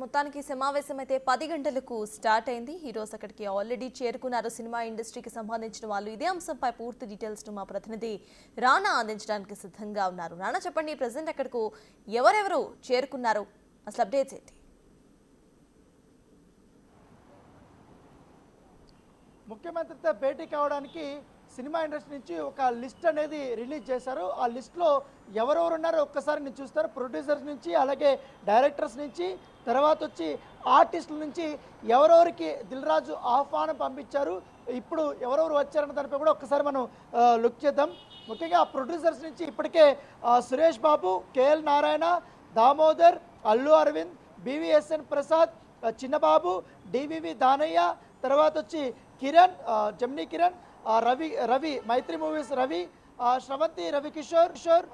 మొత్తానికి సమావేశం అయితే 10 గంటలకు స్టార్ట్ అయింది. ఈ రోజు అక్కడికి ఆల్రెడీ చేరుకున్నారు సినిమా ఇండస్ట్రీకి సంబంధించిన వాళ్ళు. ఇదే అంశంపై పూర్తి డీటెయిల్స్ ను మా ప్రతినిధి రానా అందించడానికి సిద్ధంగా ఉన్నారు. రానా చెప్పండి, ప్రెసెంట్ అక్కడకు ఎవరెవరు చేరుకున్నారు, అసలు అప్డేట్స్ ఏంటి? ముఖ్యమంత్రితో భేటీ కావడానికి సినిమా ఇండస్ట్రీ నుంచి ఒక లిస్ట్ అనేది రిలీజ్ చేశారు. ఆ లిస్ట్లో ఎవరెవరు ఉన్నారో ఒక్కసారి నేను చూస్తారు. ప్రొడ్యూసర్స్ నుంచి, అలాగే డైరెక్టర్స్ నుంచి, తర్వాత వచ్చి ఆర్టిస్టుల నుంచి ఎవరెవరికి దిల్ రాజు ఆహ్వానం పంపించారు, ఇప్పుడు ఎవరెవరు వచ్చారన్న దానిపై కూడా ఒక్కసారి మనం లుక్ చేద్దాం. ముఖ్యంగా ప్రొడ్యూసర్స్ నుంచి ఇప్పటికే Suresh Babu, K L Narayana, Damodar, Allu Aravind, B V S N Prasad, Chinnababu, D V V Danayya, తర్వాత వచ్చి Kiran, Gemini Kiran, Ravi Mythri movies Ravi, Sravanthi Ravikishore,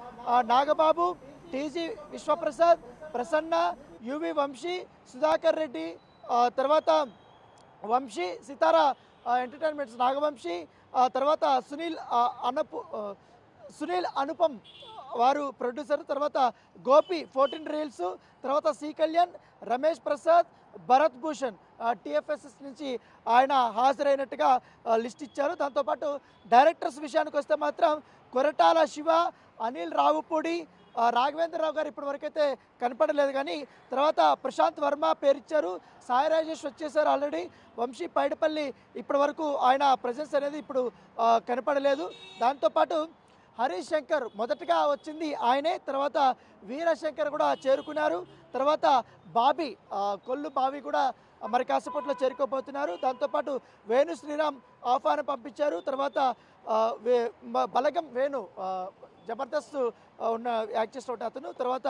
Nagababu, T G Vishwaprasad, Prasanna, U V Vamsi, Sudhakar Reddy, తర్వాత వంశీ సితారా ఎంటర్టైన్మెంట్స్ నాగవంశీ, తర్వాత సునీల్ అనుపమ్ వారు ప్రొడ్యూసర్, తర్వాత గోపి 14 రీల్స్, తర్వాత సి కళ్యాణ్, రమేష్ ప్రసాద్, భరత్ భూషణ్ టిఎఫ్ఎస్ఎస్ నుంచి ఆయన హాజరైనట్టుగా లిస్ట్ ఇచ్చారు. దాంతోపాటు డైరెక్టర్స్ విషయానికి వస్తే మాత్రం కొరటాల శివ, అనిల్ రావుపూడి, రాఘవేంద్రరావు గారు ఇప్పటి వరకైతే కనపడలేదు, కానీ తర్వాత ప్రశాంత్ వర్మ పేరు ఇచ్చారు. సాయి రాజేష్ వచ్చేసారు ఆల్రెడీ. వంశీ పైడిపల్లి ఇప్పటి వరకు ఆయన ప్రజెన్స్ అనేది ఇప్పుడు కనపడలేదు. దాంతోపాటు హరీష్ శంకర్ మొదటగా వచ్చింది ఆయనే, తర్వాత వీరశంకర్ కూడా చేరుకున్నారు. తర్వాత బాబీ, కొల్లు బాబీ కూడా మరి కాసేపట్లో చేరుకోబోతున్నారు. దాంతోపాటు వేణు శ్రీరామ్ ఆహ్వానం పంపించారు. తర్వాత బలగం వేణు జబర్దస్త్ ఉన్న యాక్టర్స్ ఒకటి అతను, తర్వాత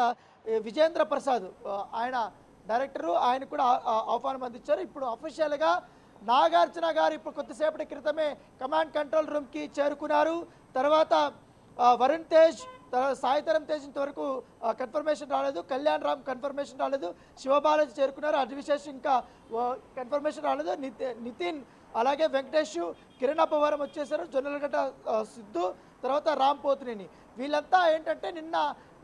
విజేంద్ర ప్రసాద్ ఆయన డైరెక్టరు, ఆయన కూడా ఆహ్వానం అందించారు. ఇప్పుడు అఫీషియల్గా నాగార్జున గారు ఇప్పుడు కొద్దిసేపటి క్రితమే కమాండ్ కంట్రోల్ రూమ్కి చేరుకున్నారు. తర్వాత వరుణ్ తేజ్, సాయిధరం తేజ్ ఇంతవరకు కన్ఫర్మేషన్ రాలేదు, కళ్యాణ్ రామ్ కన్ఫర్మేషన్ రాలేదు, శివబాలాజీ చేరుకున్నారు, అడ్విశేష్ ఇంకా కన్ఫర్మేషన్ రాలేదు, నితిన్, అలాగే వెంకటేష్, కిరణ్ అప్పవరం వచ్చేసారు, జొన్నలగడ్డ సిద్ధు, తర్వాత రామ్ పోతునేని. వీళ్ళంతా ఏంటంటే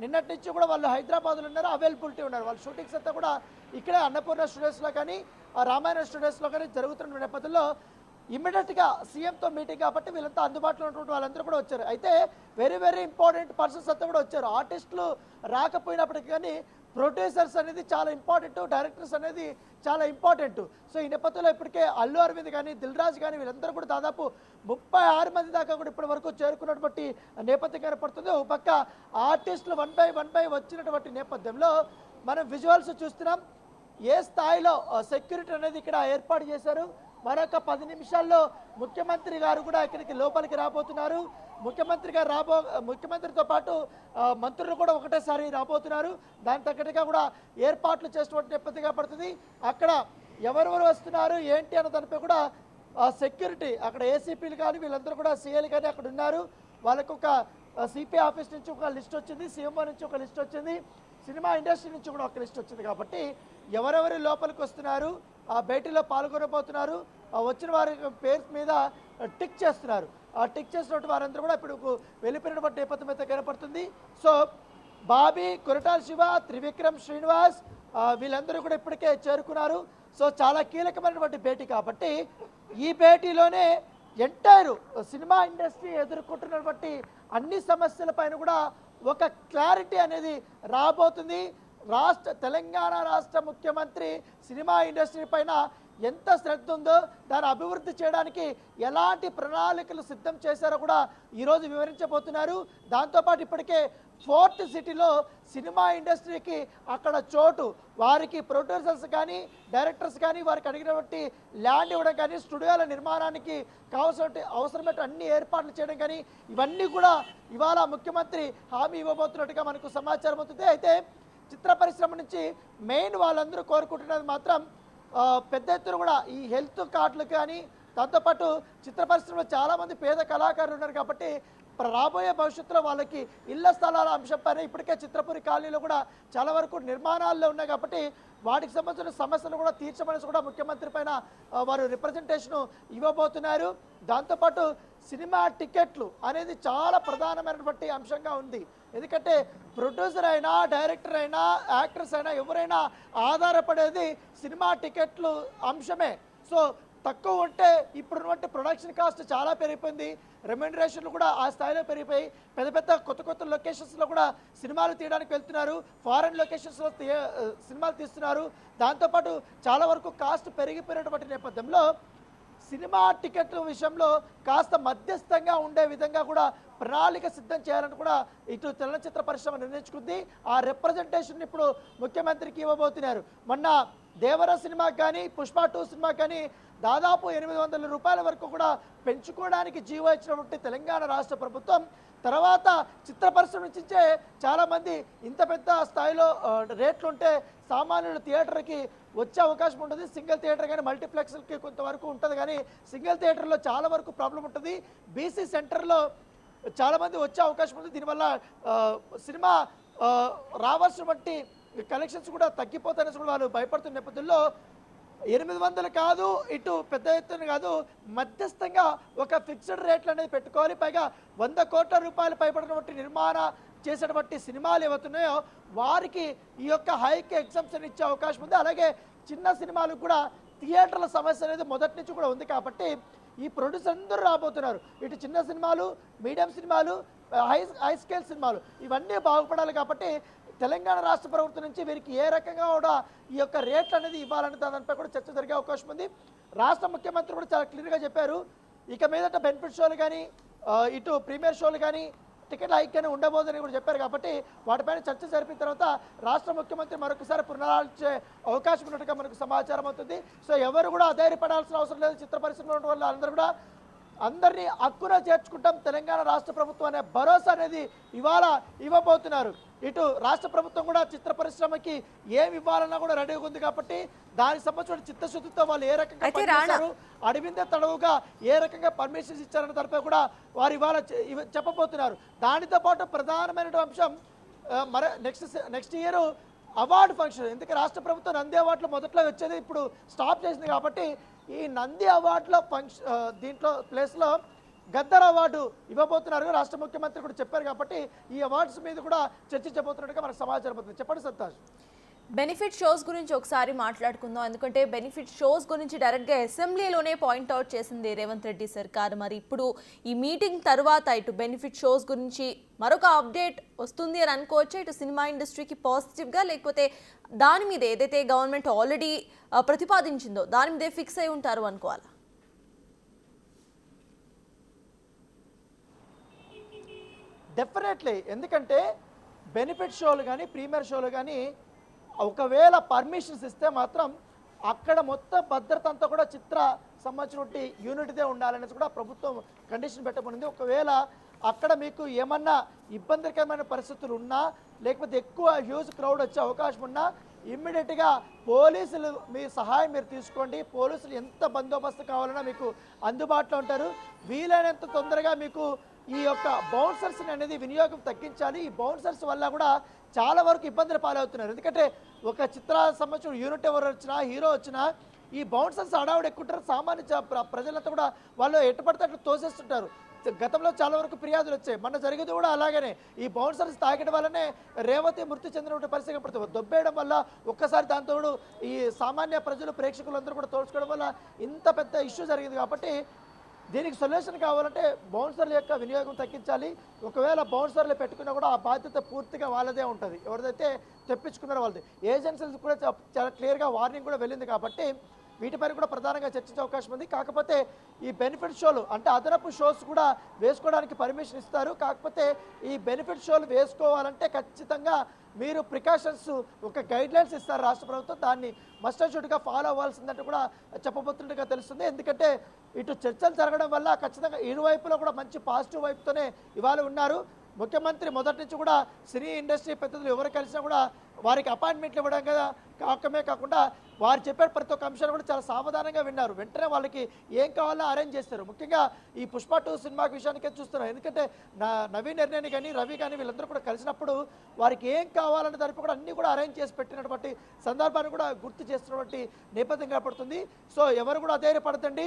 నిన్నటి నుంచి కూడా వాళ్ళు హైదరాబాద్లో ఉన్నారు, అవైలబిలిటీ ఉన్నారు. వాళ్ళ షూటింగ్స్ అంతా కూడా ఇక్కడే అన్నపూర్ణ స్టూడియోస్లో కానీ రామాయణ స్టూడియోస్లో కానీ జరుగుతున్న నేపథ్యంలో ఇమ్మీడియట్గా సీఎంతో మీటింగ్ కాబట్టి వీళ్ళంతా అందుబాటులో ఉన్నటువంటి వాళ్ళందరూ కూడా వచ్చారు. అయితే వెరీ వెరీ ఇంపార్టెంట్ పర్సన్స్ అంతా కూడా వచ్చారు. ఆర్టిస్టులు రాకపోయినప్పటికీ కానీ ప్రొడ్యూసర్స్ అనేది చాలా ఇంపార్టెంట్, డైరెక్టర్స్ అనేది చాలా ఇంపార్టెంట్. సో ఈ నేపథ్యంలో ఇప్పటికే అల్లు అరవింద్ కానీ, దిల్ రాజు కానీ వీళ్ళందరూ కూడా దాదాపు 36 మంది దాకా కూడా ఇప్పటి వరకు చేరుకున్నటువంటి నేపథ్యం కనపడుతుంది. ఒక పక్క ఆర్టిస్టులు వన్ బై వచ్చినటువంటి నేపథ్యంలో మనం విజువల్స్ చూస్తున్నాం. ఏ స్థాయిలో సెక్యూరిటీ అనేది ఇక్కడ ఏర్పాటు చేశారు. మరొక 10 నిమిషాల్లో ముఖ్యమంత్రి గారు కూడా ఇక్కడికి లోపలికి రాబోతున్నారు. ముఖ్యమంత్రితో పాటు మంత్రులు కూడా ఒకటేసారి రాబోతున్నారు. దాని తగ్గట్టుగా కూడా ఏర్పాట్లు చేసినటువంటి నేపథ్యంగా పడుతుంది. అక్కడ ఎవరెవరు వస్తున్నారు ఏంటి అన్న దానిపై కూడా సెక్యూరిటీ అక్కడ ఏసీపీలు కానీ వీళ్ళందరూ కూడా సీఏలు కానీ అక్కడ ఉన్నారు. వాళ్ళకు ఒక సిపి ఆఫీస్ నుంచి ఒక లిస్ట్ వచ్చింది, సీఎంఓ నుంచి ఒక లిస్ట్ వచ్చింది, సినిమా ఇండస్ట్రీ నుంచి కూడా ఒక లిస్ట్ వచ్చింది. కాబట్టి ఎవరెవరు లోపలికి వస్తున్నారు, ఆ భేటీలో పాల్గొనబోతున్నారు, వచ్చిన వారి పేరు మీద టిక్ చేస్తున్నారు. ఆ టిక్ చేసినటువంటి వారందరూ కూడా ఇప్పుడు వెళ్ళిపోయినటువంటి నేపథ్యం అయితే కనపడుతుంది. సో బాబీ, కొరటాల శివ, త్రివిక్రమ్ శ్రీనివాస్ వీళ్ళందరూ కూడా ఇప్పటికే చేరుకున్నారు. సో చాలా కీలకమైనటువంటి భేటీ కాబట్టి ఈ భేటీలోనే ఎంటైర్ సినిమా ఇండస్ట్రీ ఎదుర్కొంటున్నటువంటి అన్ని సమస్యలపైన కూడా ఒక క్లారిటీ అనేది రాబోతుంది. తెలంగాణ రాష్ట్ర ముఖ్యమంత్రి సినిమా ఇండస్ట్రీ పైన ఎంత శ్రద్ధ ఉందో, దాన్ని అభివృద్ధి చేయడానికి ఎలాంటి ప్రణాళికలు సిద్ధం చేశారో కూడా ఈరోజు వివరించబోతున్నారు. దాంతోపాటు ఇప్పటికే 4th సిటీలో సినిమా ఇండస్ట్రీకి అక్కడ చోటు, వారికి ప్రొడ్యూసర్స్ కానీ డైరెక్టర్స్ కానీ వారికి అడిగినటువంటి ల్యాండ్ ఇవ్వడం కానీ, స్టూడియోల నిర్మాణానికి కావాల్సిన అవసరమైన అన్ని ఏర్పాట్లు చేయడం కానీ ఇవన్నీ కూడా ఇవాళ ముఖ్యమంత్రి హామీ ఇవ్వబోతున్నట్టుగా మనకు సమాచారం అవుతుంది. అయితే చిత్ర పరిశ్రమ నుంచి మెయిన్ వాళ్ళందరూ కోరుకుంటున్నది మాత్రం పెద్ద ఎత్తున కూడా ఈ హెల్త్ కార్డులు కానీ, దాంతోపాటు చిత్ర పరిశ్రమలో చాలామంది పేద కళాకారులు ఉన్నారు కాబట్టి రాబోయే భవిష్యత్తులో వాళ్ళకి ఇళ్ల స్థలాల అంశంపైన ఇప్పటికే చిత్రపురి కాలనీలో కూడా చాలా వరకు నిర్మాణాల్లో ఉన్నాయి కాబట్టి వాటికి సంబంధించిన సమస్యలు కూడా తీర్చమనేసి కూడా ముఖ్యమంత్రి పైన వారు రిప్రజెంటేషన్ ఇవ్వబోతున్నారు. దాంతోపాటు సినిమా టికెట్లు అనేది చాలా ప్రధానమైనటువంటి అంశంగా ఉంది. ఎందుకంటే ప్రొడ్యూసర్ అయినా, డైరెక్టర్ అయినా, యాక్టర్స్ అయినా ఎవరైనా ఆధారపడేది సినిమా టికెట్లు అంశమే. సో తక్కువ ఉంటే ఇప్పుడున్నటువంటి ప్రొడక్షన్ కాస్ట్ చాలా పెరిగిపోయింది, రెమ్యూనరేషన్లు కూడా ఆ స్థాయిలో పెరిగిపోయి పెద్ద పెద్ద కొత్త లొకేషన్స్లో కూడా సినిమాలు తీయడానికి వెళ్తున్నారు, ఫారెన్ లొకేషన్స్లో సినిమాలు తీస్తున్నారు. దాంతోపాటు చాలా వరకు కాస్ట్ పెరిగిపోయినటువంటి నేపథ్యంలో సినిమా టికెట్ల విషయంలో కాస్త మధ్యస్థంగా ఉండే విధంగా కూడా ప్రణాళిక సిద్ధం చేయాలని కూడా ఇటు చలనచిత్ర పరిశ్రమ నిర్ణయించుకుంది. ఆ రిప్రజెంటేషన్ ఇప్పుడు ముఖ్యమంత్రికి ఇవ్వబోతున్నారు. మొన్న దేవర సినిమాకి కానీ, పుష్ప 2 సినిమాకి కానీ దాదాపు 800 రూపాయల వరకు కూడా పెంచుకోవడానికి జీవో ఇచ్చినటువంటి తెలంగాణ రాష్ట్ర ప్రభుత్వం తర్వాత చిత్ర పరిశ్రమ నుంచే చాలామంది ఇంత పెద్ద స్థాయిలో రేట్లు ఉంటే సామాన్యులు థియేటర్కి వచ్చే అవకాశం ఉంటుంది. సింగిల్ థియేటర్ కానీ మల్టీప్లెక్స్కి కొంతవరకు ఉంటుంది, కానీ సింగిల్ థియేటర్లో చాలా వరకు ప్రాబ్లం ఉంటుంది. బీసీ సెంటర్లో చాలామంది వచ్చే అవకాశం ఉంది. దీనివల్ల సినిమా రావాల్సినటువంటి కలెక్షన్స్ కూడా తగ్గిపోతాయని కూడా వాళ్ళు భయపడుతున్న నేపథ్యంలో 800 కాదు, ఇటు పెద్ద ఎత్తున కాదు, మధ్యస్థంగా ఒక ఫిక్స్డ్ రేట్లు అనేది పెట్టుకోవాలి. పైగా 100 కోట్ల రూపాయలు పైబడినటువంటి నిర్మాణ చేసేటువంటి సినిమాలు ఏవైతున్నాయో వారికి ఈ యొక్క హైక్ ఎగ్జంప్షన్ ఇచ్చే అవకాశం ఉంది. అలాగే చిన్న సినిమాలకు కూడా థియేటర్ల సమస్య అనేది మొదటి నుంచి కూడా ఉంది కాబట్టి ఈ ప్రొడ్యూసర్ అందరూ రాబోతున్నారు. ఇటు చిన్న సినిమాలు, మీడియం సినిమాలు, హై స్కేల్ సినిమాలు ఇవన్నీ బాగుపడాలి కాబట్టి తెలంగాణ రాష్ట్ర ప్రభుత్వం నుంచి వీరికి ఏ రకంగా కూడా ఈ యొక్క రేట్లు అనేది ఇవ్వాలనే దానిపై కూడా చర్చ జరిగే అవకాశం ఉంది. రాష్ట్ర ముఖ్యమంత్రి కూడా చాలా క్లియర్గా చెప్పారు, ఇక మీదట బెనిఫిట్ షోలు కానీ, ఇటు ప్రీమియర్ షోలు కానీ, టికెట్ హైక్ కానీ ఉండబోదని కూడా చెప్పారు. కాబట్టి వాటిపైన చర్చ జరిపిన తర్వాత రాష్ట్ర ముఖ్యమంత్రి మరొకసారి పునరాలోచించే అవకాశం ఉన్నట్టుగా మనకు సమాచారం అవుతుంది. సో ఎవరు కూడా అధైర్యపడాల్సిన అవసరం లేదు. చిత్ర పరిశ్రమలో ఉన్న వాళ్ళు అందరూ కూడా అందరినీ హక్కున చేర్చుకుంటాం తెలంగాణ రాష్ట్ర ప్రభుత్వం అనే భరోసా అనేది ఇవాళ ఇవ్వబోతున్నారు. ఇటు రాష్ట్ర ప్రభుత్వం కూడా చిత్ర పరిశ్రమకి ఏమి ఇవ్వాలన్నా కూడా రెడీగా ఉంది కాబట్టి దానికి సంబంధించిన చిత్తశుద్ధితో వాళ్ళు ఏ రకంగా పనిచేశారు, అడిగిందే తడవుగా ఏ రకంగా పర్మిషన్స్ ఇచ్చారన్న దానిపై కూడా వారు ఇవాళ చెప్పబోతున్నారు. దానితో పాటు ప్రధానమైన అంశం మరి నెక్స్ట్ ఇయర్ అవార్డు ఫంక్షన్. ఎందుకంటే రాష్ట్ర ప్రభుత్వం నంది అవార్డులో మొదట్లో వచ్చేది ఇప్పుడు స్టాప్ చేసింది కాబట్టి ఈ నంది అవార్డులో దీంట్లో ప్లేస్లో గద్దర్ అవార్డు ఇవ్వబోతున్నారు. రాష్ట్ర ముఖ్యమంత్రి కూడా చెప్పారు కాబట్టి ఈ అవార్డ్స్ మీద కూడా చర్చించబోతున్నట్టుగా మనకు సమాచారం అవుతుంది. చెప్పండి సంతోష్. బెనిఫిట్ షోస్ గురించి ఒకసారి మాట్లాడుకుందాం. ఎందుకంటే బెనిఫిట్ షోస్ గురించి డైరెక్ట్గా అసెంబ్లీలోనే పాయింట్అవుట్ చేసింది రేవంత్ రెడ్డి సర్కార్. మరి ఇప్పుడు ఈ మీటింగ్ తర్వాత ఇటు బెనిఫిట్ షోస్ గురించి మరొక అప్డేట్ వస్తుంది అని అనుకోవచ్చు. ఇటు సినిమా ఇండస్ట్రీకి పాజిటివ్గా, లేకపోతే దాని మీద ఏదైతే గవర్నమెంట్ ఆల్రెడీ ప్రతిపాదించిందో దాని మీదే ఫిక్స్ అయి ఉంటారు అనుకోవాలా? డెఫినెట్లీ. ఎందుకంటే బెనిఫిట్ షోలు కానీ, ప్రీమియర్ షోలు కానీ ఒకవేళ పర్మిషన్స్ ఇస్తే మాత్రం అక్కడ మొత్తం భద్రత అంతా కూడా చిత్ర సంబంధించినటువంటి యూనిట్దే ఉండాలనేసి కూడా ప్రభుత్వం కండిషన్ పెట్టబడింది. ఒకవేళ అక్కడ మీకు ఏమన్నా ఇబ్బందికరమైన పరిస్థితులు ఉన్నా, లేకపోతే ఎక్కువ హ్యూజ్ క్రౌడ్ వచ్చే అవకాశం ఉన్నా ఇమ్మీడియట్గా పోలీసులు మీ సహాయం మీరు తీసుకోండి. పోలీసులు ఎంత బందోబస్తు కావాలన్నా మీకు అందుబాటులో ఉంటారు. వీలైనంత తొందరగా మీకు ఈ యొక్క బౌన్సర్స్ అనేది వినియోగం తగ్గించాలి. ఈ బౌన్సర్స్ వల్ల కూడా చాలా వరకు ఇబ్బందులు పాలవుతున్నారు. ఎందుకంటే ఒక చిత్ర సంబంధించిన యూనిట్ ఎవరు వచ్చినా, హీరో వచ్చినా ఈ బౌన్సర్స్ అడావుడు ఎక్కుంటారు. సామాన్య ప్రజలంతా కూడా వాళ్ళు ఎట్టుపడితే అట్లా తోసేస్తుంటారు. గతంలో చాలా వరకు ఫిర్యాదులు వచ్చాయి. మొన్న జరిగేది కూడా అలాగనే ఈ బౌన్సర్స్ తాగడం వల్లనే రేవతి మృతి చెందిన పరిస్థితి పడుతుంది. దొబ్బేయడం వల్ల ఒక్కసారి దాంతో ఈ సామాన్య ప్రజలు, ప్రేక్షకులందరూ కూడా తోడ్చుకోవడం వల్ల ఇంత పెద్ద ఇష్యూ జరిగింది. కాబట్టి దీనికి సొల్యూషన్ కావాలంటే బౌన్సర్ల యొక్క వినియోగం తగ్గించాలి. ఒకవేళ బౌన్సర్లు పెట్టుకున్నా కూడా ఆ బాధ్యత పూర్తిగా వాళ్ళదే ఉంటుంది, ఎవరిదైతే తెప్పించుకున్నారో వాళ్ళది. ఏజెన్సీస్ కూడా చాలా క్లియర్గా వార్నింగ్ కూడా వెళ్ళింది కాబట్టి వీటిపైన కూడా ప్రధానంగా చర్చించే అవకాశం ఉంది. కాకపోతే ఈ బెనిఫిట్ షోలు అంటే అదనపు షోస్ కూడా వేసుకోవడానికి పర్మిషన్ ఇస్తారు. కాకపోతే ఈ బెనిఫిట్ షోలు వేసుకోవాలంటే ఖచ్చితంగా మీరు ప్రికాషన్స్ ఒక గైడ్లైన్స్ ఇస్తారు రాష్ట్ర ప్రభుత్వం. దాన్ని మస్ట్ అండ్ షుడ్గా ఫాలో అవ్వాల్సిందంటే కూడా చెప్పబోతున్నట్టుగా తెలుస్తుంది. ఎందుకంటే ఇటు చర్చలు జరగడం వల్ల ఖచ్చితంగా ఇరువైపులో కూడా మంచి పాజిటివ్ వైపుతోనే ఇవాళ ఉన్నారు. ముఖ్యమంత్రి మొదటి నుంచి కూడా సినీ ఇండస్ట్రీ పెద్దలు ఎవరు కలిసినా కూడా వారికి అపాయింట్మెంట్లు ఇవ్వడం కదా కాకుండా వారు చెప్పే ప్రతి ఒక్క అంశాన్ని కూడా చాలా సావధానంగా విన్నారు. వెంటనే వాళ్ళకి ఏం కావాలో అరేంజ్ చేస్తారు. ముఖ్యంగా ఈ పుష్ప 2 సినిమా విషయానికే చూస్తున్నాం. ఎందుకంటే నవీన్ నిర్ణయని కానీ రవి కానీ వీళ్ళందరూ కూడా కలిసినప్పుడు వారికి ఏం కావాలనే దానిపై కూడా అన్నీ కూడా అరేంజ్ చేసి పెట్టినటువంటి సందర్భాన్ని కూడా గుర్తు చేస్తున్నటువంటి నేపథ్యం కనపడుతుంది. సో ఎవరు కూడా అధైర్యపడతండి,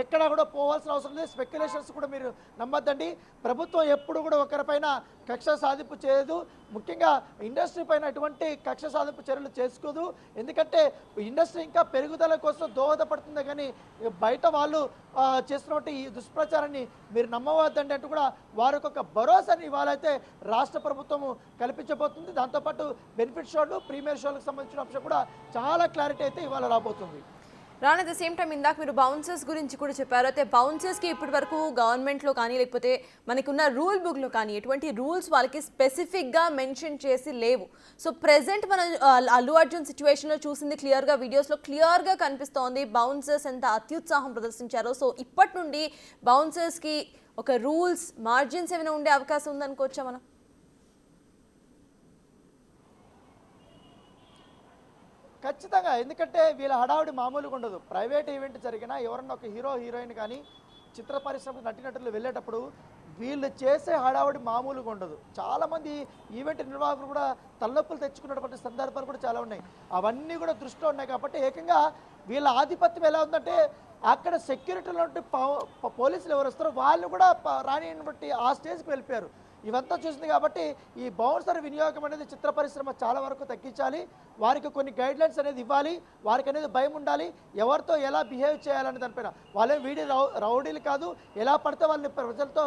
ఎక్కడ కూడా పోవాల్సిన అవసరం లేదు. స్పెక్యులేషన్స్ కూడా మీరు నమ్మద్దండి. ప్రభుత్వం ఎప్పుడు కూడా ఒకరిపైన కక్ష సాధింపు చేయదు. ముఖ్యంగా ఇండస్ట్రీ పైన ఎటువంటి కక్ష సాధింపు చర్యలు చేసుకోదు. ఎందుకంటే ఇండస్ట్రీ ఇంకా పెరుగుదల కోసం దోహదపడుతుంది, కానీ బయట వాళ్ళు చేస్తున్నటువంటి ఈ దుష్ప్రచారాన్ని మీరు నమ్మవద్దండి అంటూ కూడా వారికి ఒక భరోసాని ఇవాళైతే రాష్ట్ర ప్రభుత్వము కల్పించబోతుంది. దాంతోపాటు బెనిఫిట్ షోలు, ప్రీమియర్ షోలకు సంబంధించిన అంశం కూడా చాలా క్లారిటీ అయితే ఇవాళ రాబోతుంది. రాన్, అట్ ద సేమ్ టైం ఇందాక మీరు బౌన్సర్స్ గురించి కూడా చెప్పారు. అయితే బౌన్సర్స్కి ఇప్పటి వరకు గవర్నమెంట్లో కానీ లేకపోతే మనకున్న రూల్ బుక్లో కానీ ఎటువంటి రూల్స్ వాళ్ళకి స్పెసిఫిక్గా మెన్షన్ చేసి లేవు. సో ప్రెసెంట్ మనం అల్లు అర్జున్ సిచ్యువేషన్లో చూసింది క్లియర్గా, వీడియోస్లో క్లియర్గా కనిపిస్తోంది బౌన్సర్స్ ఎంత అత్యుత్సాహం ప్రదర్శించారో. సో ఇప్పటి నుండి బౌన్సర్స్కి ఒక రూల్స్ మార్జిన్స్ ఏమైనా ఉండే అవకాశం ఉందనుకోవచ్చా మనం? ఖచ్చితంగా, ఎందుకంటే వీళ్ళ హడావుడి మామూలుగా ఉండదు. ప్రైవేట్ ఈవెంట్ జరిగినా ఎవరన్నా ఒక హీరో హీరోయిన్ కానీ చిత్ర పరిశ్రమ నటినటులు వెళ్ళేటప్పుడు వీళ్ళు చేసే హడావుడి మామూలుగా ఉండదు. చాలామంది ఈవెంట్ నిర్వాహకులు కూడా తలనొప్పులు తెచ్చుకున్నటువంటి సందర్భాలు కూడా చాలా ఉన్నాయి. అవన్నీ కూడా దృష్టిలో ఉన్నాయి కాబట్టి ఏకంగా వీళ్ళ ఆధిపత్యం ఎలా ఉందంటే అక్కడ సెక్యూరిటీలో పోలీసులు ఎవరు వస్తారో వాళ్ళు కూడా రానిని బట్టి ఆ స్టేజ్కి వెళ్ళిపోయారు. ఇవంతా చూసింది కాబట్టి ఈ బౌన్సర్ వినియోగం అనేది చిత్ర పరిశ్రమ చాలా వరకు తగ్గించాలి. వారికి కొన్ని గైడ్లైన్స్ అనేది ఇవ్వాలి. వారికి అనేది భయం ఉండాలి, ఎవరితో ఎలా బిహేవ్ చేయాలనే దానిపైన. వాళ్ళే రౌడీలు కాదు, ఎలా పడితే వాళ్ళని ప్రజలతో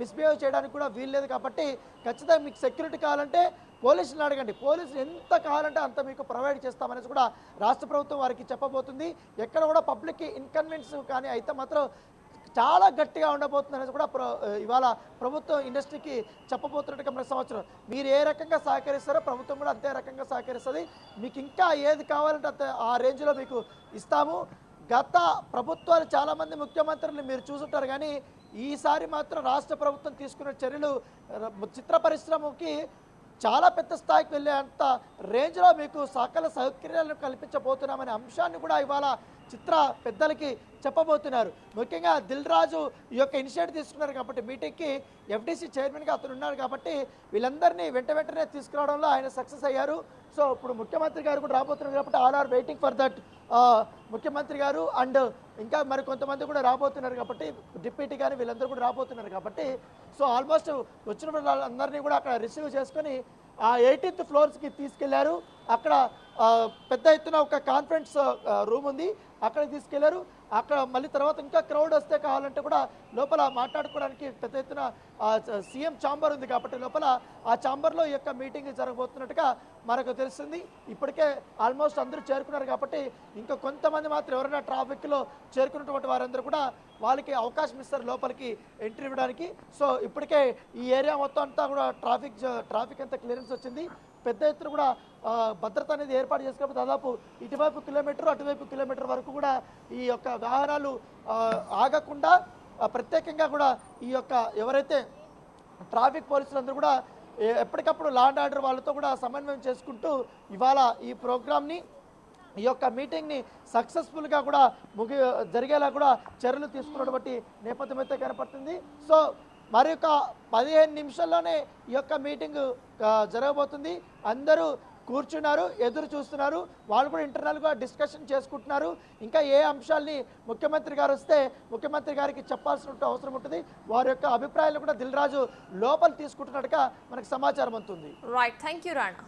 మిస్బిహేవ్ చేయడానికి కూడా వీల్లేదు. కాబట్టి ఖచ్చితంగా మీకు సెక్యూరిటీ కావాలంటే పోలీసులను అడగండి, పోలీసులు ఎంత కావాలంటే అంత మీకు ప్రొవైడ్ చేస్తామనేసి కూడా రాష్ట్ర ప్రభుత్వం వారికి చెప్పబోతుంది. ఎక్కడ కూడా పబ్లిక్కి ఇన్కన్వీనియన్స్ కానీ అయితే మాత్రం చాలా గట్టిగా ఉండబోతుంది అనేది కూడా ఇవాళ ప్రభుత్వం ఇండస్ట్రీకి చెప్పబోతున్నట్టుగా మన సంవత్సరం. మీరు ఏ రకంగా సహకరిస్తారో ప్రభుత్వం కూడా అంతే రకంగా సహకరిస్తుంది. మీకు ఇంకా ఏది కావాలంటే అంత ఆ రేంజ్లో మీకు ఇస్తాము. గత ప్రభుత్వాలు చాలామంది ముఖ్యమంత్రులు మీరు చూసుంటారు, కానీ ఈసారి మాత్రం రాష్ట్ర ప్రభుత్వం తీసుకున్న చర్యలు చిత్ర పరిశ్రమకి చాలా పెద్ద స్థాయికి వెళ్ళే అంత రేంజ్లో మీకు సకల సౌకర్యాలను కల్పించబోతున్నామనే అంశాన్ని కూడా ఇవాళ చిత్ర పెద్దలకి చెప్పబోతున్నారు. ముఖ్యంగా దిల్ రాజు ఈ యొక్క ఇనిషియేటివ్ తీసుకున్నారు కాబట్టి మీటింగ్కి ఎఫ్డీసీ చైర్మన్గా అతను ఉన్నారు కాబట్టి వీళ్ళందరినీ వెంటనే తీసుకురావడంలో ఆయన సక్సెస్ అయ్యారు. సో ఇప్పుడు ముఖ్యమంత్రి గారు కూడా రాబోతున్నారు కాబట్టి all are waiting for that. ముఖ్యమంత్రి గారు అండ్ ఇంకా మరి కొంతమంది కూడా రాబోతున్నారు కాబట్టి డిప్యూటీ కానీ వీళ్ళందరూ కూడా రాబోతున్నారు కాబట్టి సో ఆల్మోస్ట్ వచ్చిన వాళ్ళందరినీ కూడా అక్కడ రిసీవ్ చేసుకొని ఆ 18th ఫ్లోర్స్కి తీసుకెళ్లారు. అక్కడ పెద్ద ఎత్తున ఒక కాన్ఫరెన్స్ రూమ్ ఉంది, అక్కడికి తీసుకెళ్లారు. అక్కడ మళ్ళీ తర్వాత ఇంకా క్రౌడ్ వస్తే కావాలంటే కూడా లోపల మాట్లాడుకోవడానికి పెద్ద ఎత్తున సీఎం ఛాంబర్ ఉంది కాబట్టి లోపల ఆ ఛాంబర్లో ఈ యొక్క మీటింగ్ జరగబోతున్నట్టుగా మనకు తెలుస్తుంది. ఇప్పటికే ఆల్మోస్ట్ అందరూ చేరుకున్నారు కాబట్టి ఇంకా కొంతమంది మాత్రం ఎవరైనా ట్రాఫిక్లో చేరుకున్నటువంటి వారందరూ కూడా వాళ్ళకి అవకాశం ఇస్తారు లోపలికి ఎంట్రీ ఇవ్వడానికి. సో ఇప్పటికే ఈ ఏరియా మొత్తం అంతా కూడా ట్రాఫిక్ అంతా క్లియరెన్స్ వచ్చింది. పెద్ద ఎత్తున కూడా భద్రత అనేది ఏర్పాటు చేసుకున్నప్పుడు దాదాపు ఇటువైపు కిలోమీటర్ అటువైపు కిలోమీటర్ వరకు కూడా ఈ యొక్క వాహనాలు ఆగకుండా ప్రత్యేకంగా కూడా ఈ యొక్క ఎవరైతే ట్రాఫిక్ పోలీసులందరూ కూడా ఎప్పటికప్పుడు లా అండ్ ఆర్డర్ వాళ్ళతో కూడా సమన్వయం చేసుకుంటూ ఇవాళ ఈ ప్రోగ్రామ్ని ఈ యొక్క మీటింగ్ని సక్సెస్ఫుల్గా కూడా జరిగేలా కూడా చర్యలు తీసుకున్నటువంటి నేపథ్యం అయితే కనపడుతుంది. సో మరి ఒక 15 నిమిషాల్లోనే ఈ యొక్క మీటింగ్ జరగబోతుంది. అందరూ కూర్చున్నారు, ఎదురు చూస్తున్నారు. వాళ్ళు కూడా ఇంటర్నల్గా డిస్కషన్ చేసుకుంటున్నారు. ఇంకా ఏ అంశాలని ముఖ్యమంత్రి గారు వస్తే ముఖ్యమంత్రి గారికి చెప్పాల్సిన అవసరం ఉంటుంది. వారి యొక్క అభిప్రాయాలు కూడా దిల్ రాజు లోపల తీసుకుంటున్నట్టుగా మనకు సమాచారం అందుతుంది. Right, thank you Rana.